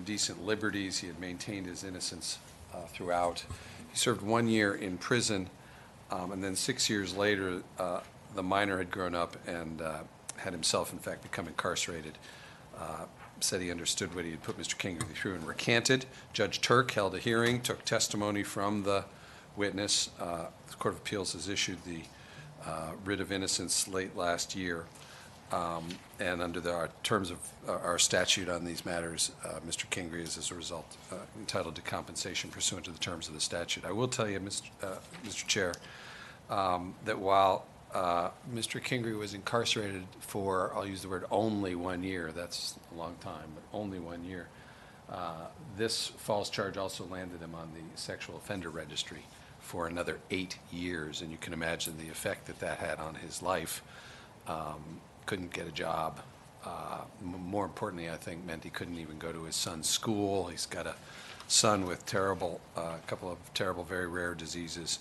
indecent liberties. He had maintained his innocence throughout. He served 1 year in prison, and then 6 years later, the minor had grown up and had himself, in fact, become incarcerated. Said he understood what he had put Mr. Kingery through and recanted. Judge Turk held a hearing, took testimony from the witness. The Court of Appeals has issued the writ of innocence late last year. And under our terms of our statute on these matters, Mr. Kingery is, as a result, entitled to compensation pursuant to the terms of the statute. I will tell you, Mr. Chair, that while Mr. Kingery was incarcerated for, I'll use the word only 1 year, that's a long time, but only 1 year, this false charge also landed him on the sexual offender registry for another 8 years, and you can imagine the effect that that had on his life. Couldn't get a job. More importantly, I think, meant he couldn't even go to his son's school. He's got a son with a couple of terrible, very rare diseases.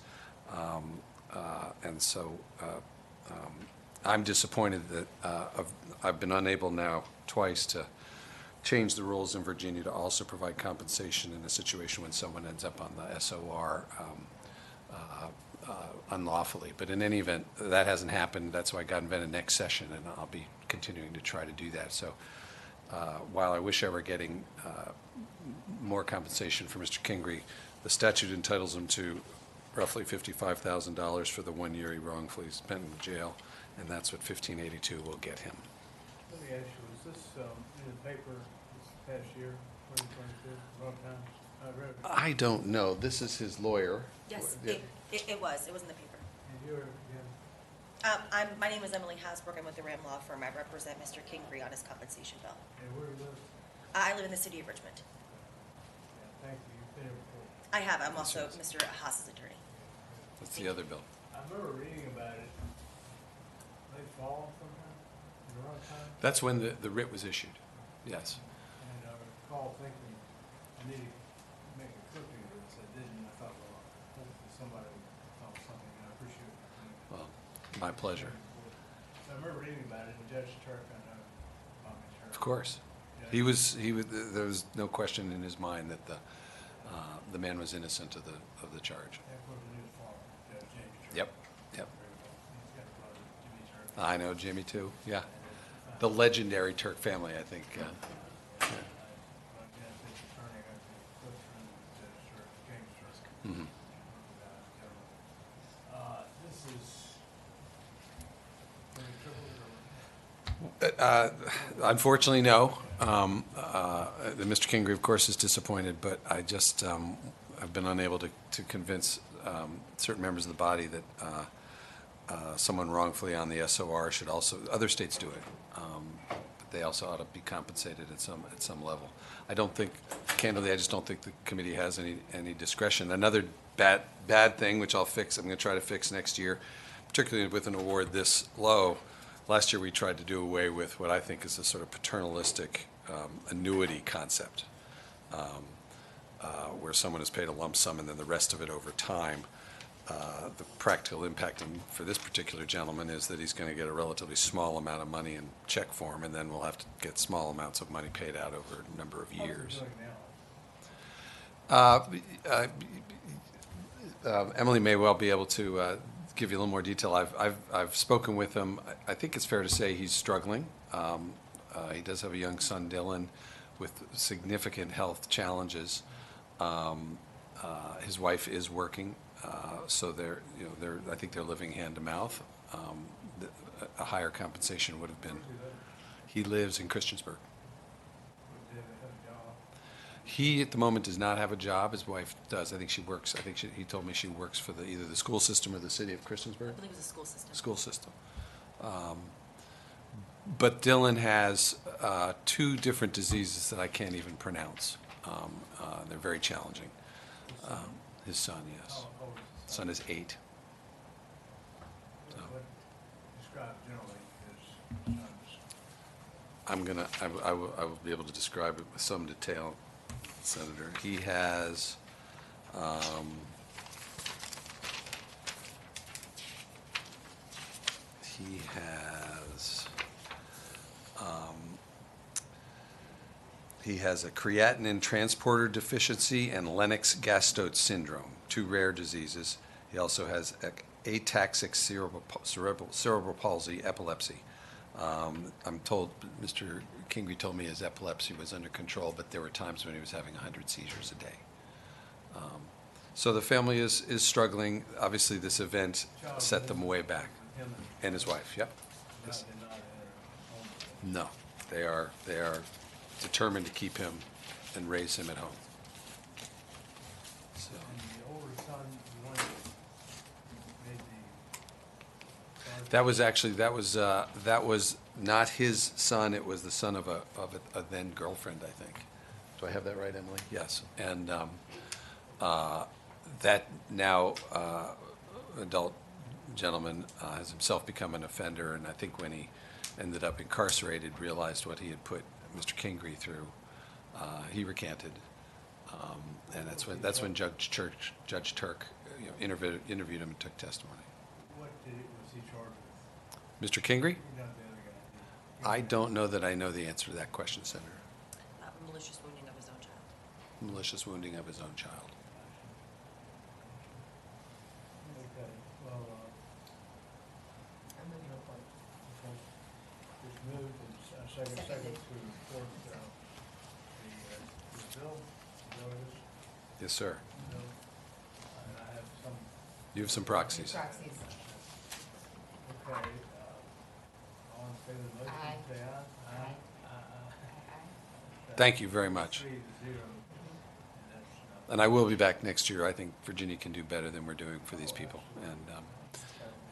And so I'm disappointed that I've been unable now twice to change the rules in Virginia to also provide compensation in a situation when someone ends up on the SOR unlawfully. But in any event, that hasn't happened. That's why I got invented next session, and I'll be continuing to try to do that. So while I wish I were getting more compensation for Mr. Kingery, the statute entitles him to roughly $55,000 for the 1 year he wrongfully spent in jail, and that's what 1582 will get him. Let me ask you, was this in the paper this past year, 2022, wrong time? I don't know. This is his lawyer. Yes, it was. It was in the paper. And you're, My name is Emily Hasbrook. I'm with the Ram Law Firm. I represent Mr. Kingery on his compensation bill. and where do you live? I live in the city of Richmond. Yeah, thank you. You've been here before. I have. I'm also Mr. Haas's attorney. That's the other bill. I remember reading about it late fall sometime, in the wrong time. That's when the writ was issued. Yes. And I recall thinking, I need to make a cookie of this. I didn't. I thought, well, hopefully somebody thought something, and I appreciate it. Well, my pleasure. So I remember reading about it, and Judge Turk, I know, Of course. He was. There was no question in his mind that the man was innocent of the charge. Yep. Yep. I know Jimmy too. Yeah. The legendary Turk family, I think. Yeah. Mm-hmm. Unfortunately, no. Mr. Kingery, of course, is disappointed, but I just I've been unable to convince certain members of the body that someone wrongfully on the SOR should also. Other states do it, but they also ought to be compensated at some level. I don't think, candidly, I just don't think the committee has any discretion. Another bad thing, which I'll fix. I'm going to try to fix next year, particularly with an award this low. Last year we tried to do away with what I think is a sort of paternalistic annuity concept, where someone is paid a lump sum and then the rest of it over time. The practical impact for this particular gentleman is that he's going to get a relatively small amount of money in check form, and then we'll have to get small amounts of money paid out over a number of years. Emily may well be able to give you a little more detail. I've spoken with him. I think it's fair to say he's struggling. He does have a young son, Dylan, with significant health challenges. His wife is working, so I think they're living hand to mouth. A higher compensation would have been. He lives in Christiansburg. He, at the moment, does not have a job. His wife does. I think she works. He told me she works for either the school system or the city of Christiansburg. I believe it was the school system. School system. But Dylan has 2 different diseases that I can't even pronounce. They're very challenging. His son, yes. His son is 8. So. Describe generally his son's. I will be able to describe it with some detail, Senator. He has He has a creatinine transporter deficiency and Lennox-Gastaut syndrome, two rare diseases. He also has ataxic cerebral palsy, epilepsy. I'm told, Mr. Kingery told me his epilepsy was under control, but there were times when he was having 100 seizures a day. So the family is struggling. Obviously, this event set them way back. Him And his wife, yep. not, Yes. did not enter home. No, they are determined to keep him and raise him at home. So, And the older son, the one that made the. that was not his son, it was the son of a then girlfriend, I think. Do I have that right, Emily? Yes. And that now adult gentleman has himself become an offender, and I think when he ended up incarcerated, realized what he had put Mr. Kingery through, he recanted. And that's when Judge Turk interviewed him and took testimony. What was he charged with? Mr. Kingery? Not the other guy. I don't know that I know the answer to that question, Senator. Malicious wounding of his own child. Malicious wounding of his own child. Okay, well, I'm moving to report. okay. Just moved and second to report, the bill, notice, Yes, sir. bill, and I have some, You have some proxies. Proxies. okay, all in favor of the motion, Aye. say aye. Aye. Aye. Thank you very much. 3-0, and that's, And I will be back next year. I think Virginia can do better than we're doing for these people. And,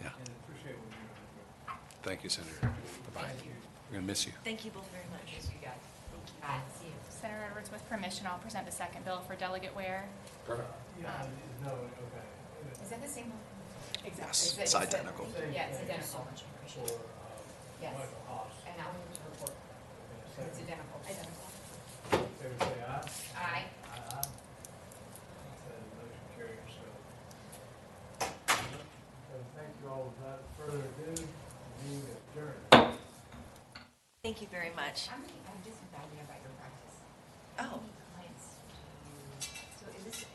yeah. and appreciate what you're doing. Thank you, Senator. Bye-bye. Thank you. We're going to miss you. Thank you both very much. Yes, you guys. Aye, see you. Senator Edwards, with permission, I'll present the second bill for Delegate Ware. Yeah, no, okay. Is that the same? Yes, Is it's it- identical. Yeah, it's So identical. much For, appreciated. Yes. Michael Haas. And I'll move to report. Okay, It's second. identical. Favor say aye. Aye. Aye. Okay, motion carries, so. So thank you all. Without further ado, meeting is adjourned. Thank you very much. I'm just inquiring about your practice. Oh. How many clients do you, so is this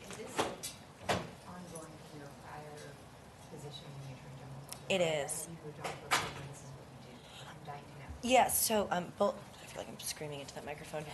ongoing from your prior position in the Attorney General's office? It is. Have you moved on for a living? This is what you do. I'm dying to know. Yes, so both, I feel like I'm screaming into that microphone.